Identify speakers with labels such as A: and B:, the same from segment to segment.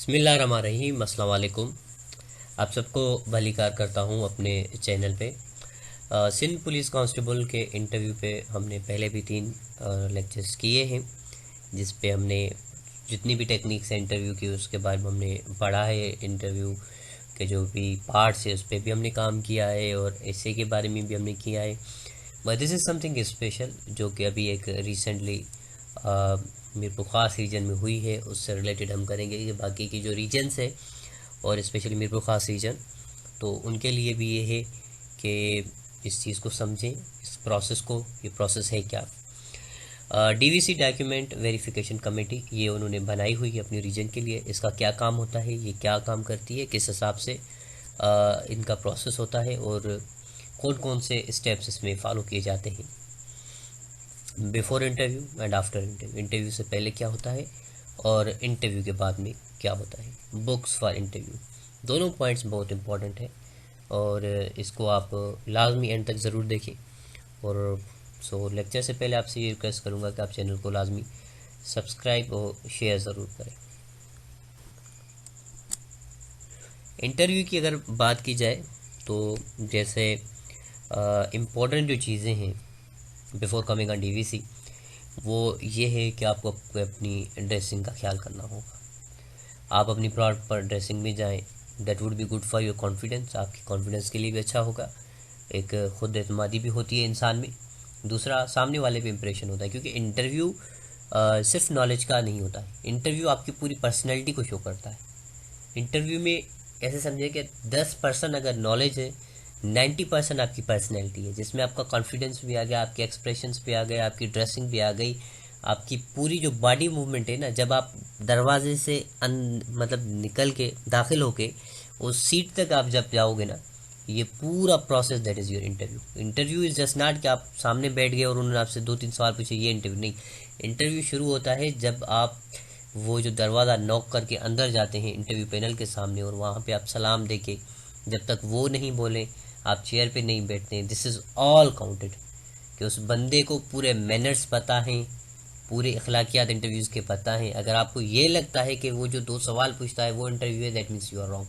A: बिस्मिल्लाहिर्रहमानिर्रहीम, अस्सलाम वालेकुम। आप सबको भलीकार करता हूँ अपने चैनल पे। सिंध पुलिस कांस्टेबल के इंटरव्यू पे हमने पहले भी 3 लेक्चर्स किए हैं, जिस पे हमने जितनी भी टेक्निक से इंटरव्यू की उसके बारे में हमने पढ़ा है। इंटरव्यू के जो भी पार्ट्स है उस पर भी हमने काम किया है और ऐसे के बारे में भी हमने किया है। But this is something special जो कि अभी एक रिसेंटली मीरपुर ख़ास रीजन में हुई है, उससे रिलेटेड हम करेंगे कि बाकी की जो रीजन्स है और स्पेशली मीरपुर ख़ास रीजन, तो उनके लिए भी ये है कि इस चीज़ को समझें, इस प्रोसेस को। ये प्रोसेस है क्या? डीवीसी डॉक्यूमेंट वेरिफिकेशन कमेटी ये उन्होंने बनाई हुई है अपने रीजन के लिए। इसका क्या काम होता है, ये क्या काम करती है, किस हिसाब से इनका प्रोसेस होता है और कौन कौन से स्टेप्स इसमें फॉलो किए जाते हैं before interview and after interview. Interview से पहले क्या होता है और इंटरव्यू के बाद में क्या होता है। बुक्स फॉर इंटरव्यू, दोनों पॉइंट्स बहुत इंपॉर्टेंट है और इसको आप लाजमी एंड तक ज़रूर देखें। और लेक्चर से पहले आपसे ये रिक्वेस्ट करूँगा कि आप चैनल को लाजमी सब्सक्राइब और शेयर ज़रूर करें। इंटरव्यू की अगर बात की जाए तो जैसे इम्पोर्टेंट जो चीज़ें हैं बिफोर कमिंग ऑन डीवीसी, वो ये है कि आपको अपनी ड्रेसिंग का ख्याल करना होगा। आप अपनी प्रॉपर ड्रेसिंग में जाएं, that would be good for your confidence. आपकी कॉन्फिडेंस के लिए भी अच्छा होगा, एक खुद एतमादी भी होती है इंसान में। दूसरा, सामने वाले पे इम्प्रेशन होता है, क्योंकि इंटरव्यू सिर्फ नॉलेज का नहीं होता है। इंटरव्यू आपकी पूरी पर्सनैलिटी को शो करता है। इंटरव्यू में ऐसे समझे कि 10% अगर नॉलेज है, 90% आपकी पर्सनैलिटी है, जिसमें आपका कॉन्फिडेंस भी आ गया, आपके एक्सप्रेशंस भी आ गए, आपकी ड्रेसिंग भी आ गई, आपकी पूरी जो बॉडी मूवमेंट है ना, जब आप दरवाजे से मतलब निकल के दाखिल होके उस सीट तक आप जब जाओगे ना, ये पूरा process that is your interview. Interview is just not कि आप सामने बैठ गए और उन्होंने आपसे 2-3 सवाल पूछे, ये इंटरव्यू नहीं। इंटरव्यू शुरू होता है जब आप वो जो दरवाज़ा नॉक करके अंदर जाते हैं इंटरव्यू पैनल के सामने, और वहाँ पे आप सलाम दे के जब तक वो नहीं बोले आप चेयर पे नहीं बैठते हैं। दिस इज़ ऑल काउंटेड कि उस बंदे को पूरे मैनर्स पता हैं, पूरे अखलाकियात इंटरव्यूज़ के पता हैं। अगर आपको ये लगता है कि वो जो 2 सवाल पूछता है वो इंटरव्यू है, that means you are wrong.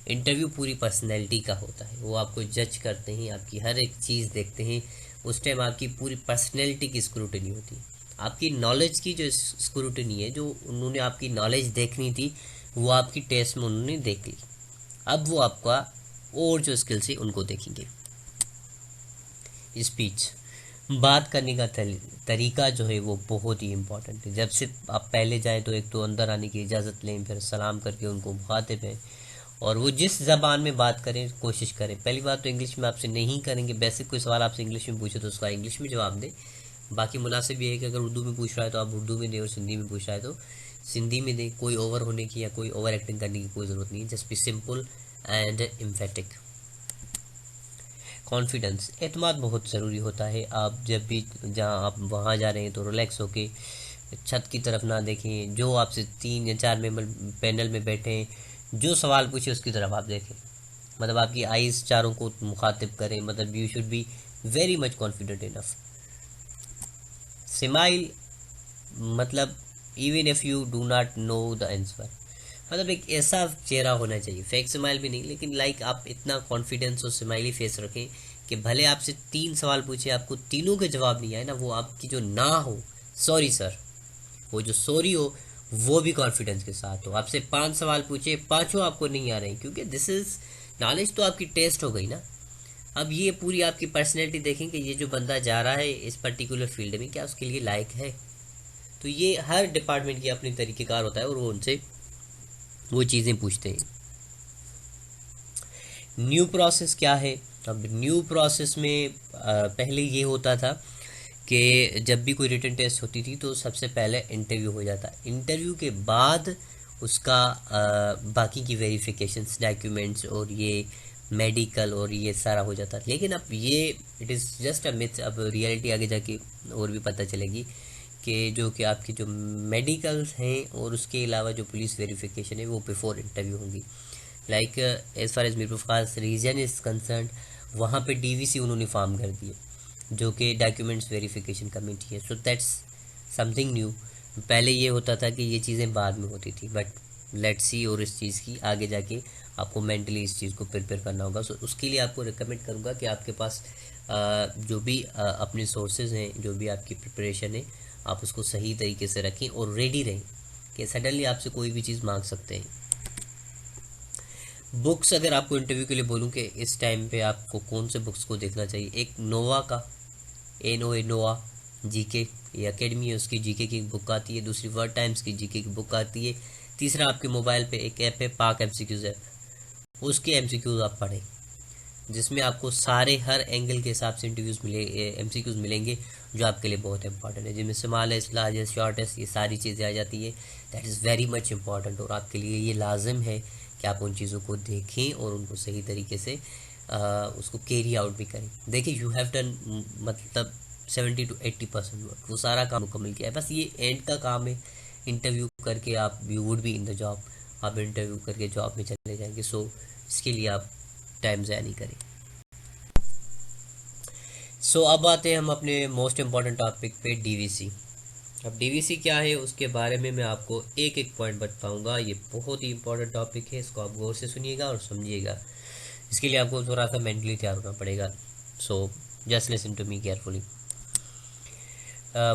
A: Interview पूरी पर्सनैलिटी का होता है, वो आपको जज करते हैं, आपकी हर एक चीज़ देखते हैं। उस टाइम आपकी पूरी पर्सनैलिटी की स्क्रूटनी होती है। आपकी नॉलेज की जो स्क्रूटनी है, जो उन्होंने आपकी नॉलेज देखनी थी, वो आपकी टेस्ट में उन्होंने देख ली। अब वो आपका और जो स्किल्स है उनको देखेंगे। स्पीच, बात करने का तरीका जो है वो बहुत ही इम्पोर्टेंट है। जब से आप पहले जाएँ तो एक तो अंदर आने की इजाज़त लें, फिर सलाम करके उनको मुखातिब हैं, और वो जिस ज़बान में बात करें कोशिश करें। पहली बात तो इंग्लिश में आपसे नहीं करेंगे। बेसिक कोई सवाल आपसे इंग्लिश में पूछे तो उसका इंग्लिश में जवाब दें। बाकी मुनासिब ये है कि अगर उर्दू में पूछ रहा है तो आप उर्दू में दें, और सिंधी में पूछ रहा है तो सिंधी में दें। कोई ओवर होने की या कोई ओवर एक्टिंग करने की कोई ज़रूरत नहीं है। Just be simple and emphatic. Confidence, एतमाद बहुत ज़रूरी होता है। आप जब भी जहाँ आप वहाँ जा रहे हैं तो रिलैक्स होके छत की तरफ ना देखें। जो आपसे 3 या 4 मेंबर पैनल में बैठे हैं, जो सवाल पूछे उसकी तरफ आप देखें। मतलब आपकी आइज़ चारों को मुखातिब करें। मतलब you should be very much confident enough. Smile, मतलब even if you do not know the answer, मतलब एक ऐसा चेहरा होना चाहिए, फेक स्माइल भी नहीं, लेकिन लाइक आप इतना कॉन्फिडेंस और स्माइली फेस रखें कि भले आपसे 3 सवाल पूछे, आपको तीनों के जवाब नहीं आए ना, वो आपकी जो ना हो, सॉरी सर, वो जो सॉरी हो वो भी कॉन्फिडेंस के साथ हो। आपसे 5 सवाल पूछे, पांचों आपको नहीं आ रहे हैं, क्योंकि दिस इज नॉलेज तो आपकी टेस्ट हो गई ना। अब ये पूरी आपकी पर्सनैलिटी देखें कि ये जो बंदा जा रहा है इस पर्टिकुलर फील्ड में, क्या उसके लिए लायक है। तो ये हर डिपार्टमेंट की अपनी तरीक़ेकार होता है और वो उनसे वो चीज़ें पूछते हैं। न्यू प्रोसेस क्या है? अब न्यू प्रोसेस में पहले ये होता था कि जब भी कोई रिटन टेस्ट होती थी तो सबसे पहले इंटरव्यू हो जाता। इंटरव्यू के बाद उसका बाकी की वेरिफिकेशंस, डॉक्यूमेंट्स और ये मेडिकल और ये सारा हो जाता। लेकिन अब ये it is just a myth. अब रियलिटी आगे जाके और भी पता चलेगी कि जो कि आपकी जो मेडिकल्स हैं और उसके अलावा जो पुलिस वेरिफिकेशन है वो बिफोर इंटरव्यू होंगी। Like as far as Mirpur Khas region is concern, वहाँ पे डीवीसी उन्होंने फॉर्म कर दिए जो कि डॉक्यूमेंट्स वेरिफिकेशन कमेटी है। So that's something new. पहले ये होता था कि ये चीज़ें बाद में होती थी, बट लेट्स सी, और इस चीज़ की आगे जाके आपको मेंटली इस चीज़ को प्रिपेयर करना होगा। सो उसके लिए आपको रिकमेंड करूँगा कि आपके पास जो भी अपने सोर्सेज हैं, जो भी आपकी प्रिपरेशन है, आप उसको सही तरीके से रखें और रेडी रहें कि सडनली आपसे कोई भी चीज़ मांग सकते हैं। बुक्स अगर आपको इंटरव्यू के लिए बोलूँ कि इस टाइम पे आपको कौन से बुक्स को देखना चाहिए, एक नोवा का NOA नोवा जीके, ये अकेडमी है, उसकी जीके की बुक आती है। दूसरी वर्ड टाइम्स की जीके की बुक आती है। तीसरा आपके मोबाइल पे एक ऐप है पाक MCQs ऐप, उसके MCQs आप पढ़ें, जिसमें आपको सारे हर एंगल के हिसाब से MCQs मिलेंगे जो आपके लिए बहुत इंपॉर्टेंट है, जिनमें स्मॉलेस्ट, लार्जेस्ट, शॉर्टेस्ट, ये सारी चीज़ें आ जाती है। That is very much important, और आपके लिए ये लाजिम है कि आप उन चीज़ों को देखें और उनको सही तरीके से उसको कैरी आउट भी करें। देखिए, यू हैव डन मतलब 70 to 80% वर्क, वो सारा काम मुकम्मल किया है, बस ये एंड का काम है। इंटरव्यू करके आप you would be in the job, आप इंटरव्यू करके जॉब में चले जाएंगे। सो इसके लिए आप टाइम ज़ाया नहीं करें। सो अब आते हैं हम अपने मोस्ट इम्पॉर्टेंट टॉपिक पे, DVC। अब DVC क्या है उसके बारे में मैं आपको एक एक पॉइंट बताऊंगा। ये बहुत ही इंपॉर्टेंट टॉपिक है, इसको आप गौर से सुनिएगा और समझिएगा। इसके लिए आपको थोड़ा सा मेंटली तैयार होना पड़ेगा। So just listen to me carefully.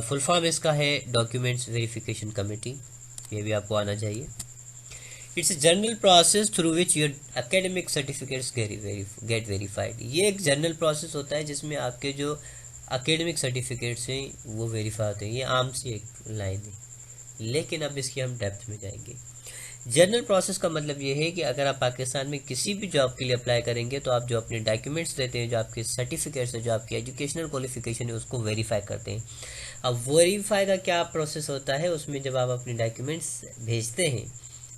A: Full form इसका है डॉक्यूमेंट्स वेरिफिकेशन कमेटी, ये भी आपको आना चाहिए। It's a general process through which your academic certificates gate verified. ये एक जनरल प्रोसेस होता है जिसमें आपके जो अकेडमिक सर्टिफिकेट्स हैं वो वेरीफाई होते हैं। ये आम सी एक लाइन है, लेकिन अब इसकी हम डेप्थ में जाएंगे। जनरल प्रोसेस का मतलब ये है कि अगर आप पाकिस्तान में किसी भी जॉब के लिए अप्लाई करेंगे तो आप जो अपने डॉक्यूमेंट्स देते हैं, जो आपके सर्टिफिकेट्स हैं, जो आपकी एजुकेशनल क्वालिफिकेशन है, उसको वेरीफाई करते हैं। अब वेरीफाई का क्या प्रोसेस होता है, उसमें जब आप अपने डॉक्यूमेंट्स भेजते हैं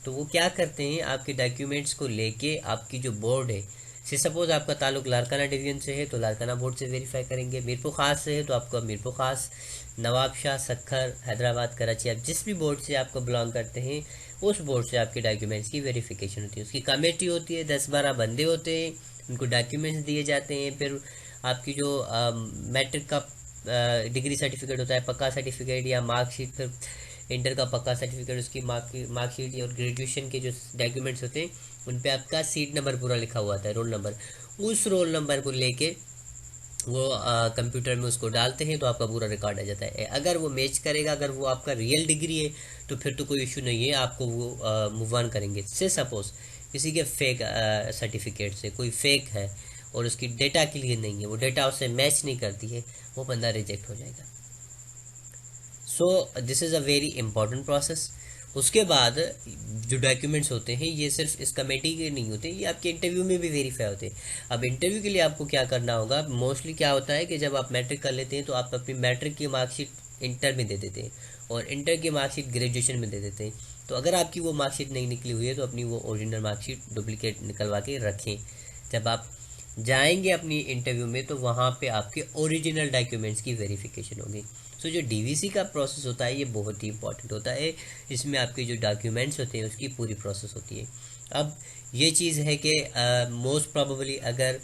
A: तो वो क्या करते हैं, आपके डॉक्यूमेंट्स को लेके आपकी जो बोर्ड है, से सपोज आपका ताल्लुक लारकाना डिवीजन से है तो लारकाना बोर्ड से वेरीफाई करेंगे, मीरपुर खास से है तो आपका मीरपुर खास, नवाब शाह, सखर, हैदराबाद, कराची, आप जिस भी बोर्ड से आपको बिलोंग करते हैं उस बोर्ड से आपके डॉक्यूमेंट्स की वेरिफिकेशन होती है। उसकी कमेटी होती है, 10-12 बंदे होते हैं, उनको डॉक्यूमेंट्स दिए जाते हैं। फिर आपकी जो मैट्रिक का डिग्री सर्टिफिकेट होता है, पक्का सर्टिफिकेट या मार्कशीट, फिर इंटर का पक्का सर्टिफिकेट, उसकी मार्कशीट और ग्रेजुएशन के जो डॉक्यूमेंट्स होते हैं उन पे आपका सीट नंबर पूरा लिखा हुआ था, रोल नंबर। उस रोल नंबर को लेके वो कंप्यूटर में उसको डालते हैं तो आपका पूरा रिकॉर्ड आ जाता है। अगर वो मैच करेगा, अगर वो आपका रियल डिग्री है तो फिर तो कोई इशू नहीं है, आपको वो मूव ऑन करेंगे। से सपोज किसी के फेक सर्टिफिकेट से कोई फेक है और उसकी डेटा क्लियर नहीं है, वो डेटा उससे मैच नहीं करती है, वो बंदा रिजेक्ट हो जाएगा। So this is a very important process. उसके बाद जो डॉक्यूमेंट्स होते हैं ये सिर्फ इस कमेटी के नहीं होते, ये आपके इंटरव्यू में भी वेरीफाई होते हैं। अब इंटरव्यू के लिए आपको क्या करना होगा, मोस्टली क्या होता है कि जब आप मैट्रिक कर लेते हैं तो आप अपनी मैट्रिक की मार्कशीट इंटर में दे देते हैं और इंटर की मार्कशीट ग्रेजुएशन में दे देते हैं। तो अगर आपकी वो मार्कशीट नहीं निकली हुई है तो अपनी वो ओरिजिनल मार्कशीट डुप्लीकेट निकलवा के रखें। जब आप जाएंगे अपनी इंटरव्यू में तो वहाँ पे आपके ओरिजिनल डॉक्यूमेंट्स की वेरिफिकेशन होगी। सो जो DVC का प्रोसेस होता है ये बहुत ही इंपॉर्टेंट होता है, इसमें आपके जो डॉक्यूमेंट्स होते हैं उसकी पूरी प्रोसेस होती है। अब ये चीज़ है कि मोस्ट प्रोबेबली अगर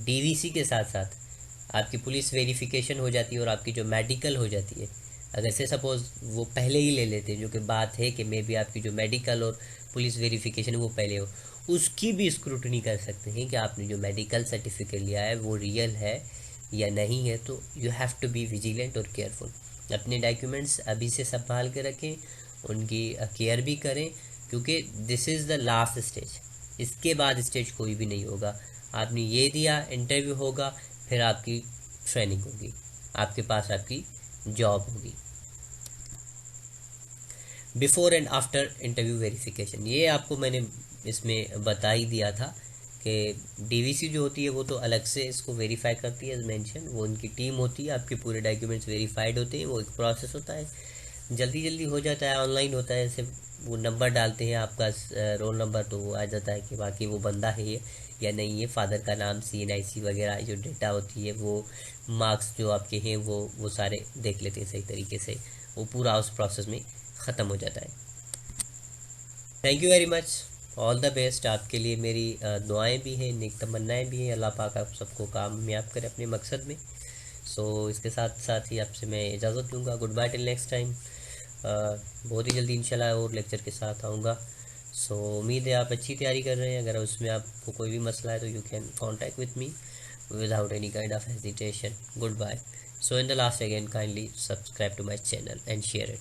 A: DVC के साथ साथ आपकी पुलिस वेरिफिकेशन हो जाती है और आपकी जो मेडिकल हो जाती है, अगर से सपोज वो पहले ही ले लेते हैं, जो कि बात है कि मे बी आपकी जो मेडिकल और पुलिस वेरिफिकेशन वो पहले हो, उसकी भी स्क्रूटनी कर सकते हैं कि आपने जो मेडिकल सर्टिफिकेट लिया है वो रियल है या नहीं है। तो you have to be vigilant और केयरफुल। अपने डॉक्यूमेंट्स अभी से संभाल के रखें, उनकी केयर भी करें, क्योंकि this is the last stage. इसके बाद स्टेज कोई भी नहीं होगा। आपने ये दिया, इंटरव्यू होगा, फिर आपकी ट्रेनिंग होगी, आपके पास आपकी जॉब होगी। Before and after interview verification, ये आपको मैंने इसमें बता ही दिया था कि DVC जो होती है वो तो अलग से इसको वेरीफाई करती है, एज मेंशन, वो उनकी टीम होती है, आपके पूरे डॉक्यूमेंट्स वेरीफाइड होते हैं, वो एक प्रोसेस होता है, जल्दी जल्दी हो जाता है, ऑनलाइन होता है। सिर्फ वो नंबर डालते हैं आपका रोल नंबर, तो वो आ जाता है कि बाकी वो बंदा है ये या नहीं है, फादर का नाम, CNIC वगैरह जो डेटा होती है, वो मार्क्स जो आपके हैं वो सारे देख लेते हैं सही तरीके से, वो पूरा उस प्रोसेस में ख़त्म हो जाता है। Thank you very much, all the best. आपके लिए मेरी दुआएं भी हैं, नेक तमन्नाएं भी हैं। अल्लाह पाक आप सबको कामयाब करे अपने मकसद में। सो इसके साथ साथ ही आपसे मैं इजाज़त लूँगा। Good bye till next time. बहुत ही जल्दी इंशाल्लाह और लेक्चर के साथ आऊँगा। सो उम्मीद है आप अच्छी तैयारी कर रहे हैं। अगर उसमें आपको कोई भी मसला है तो you can contact with me without any kind of hesitation. Goodbye. So in the last again, kindly subscribe to my channel and share it.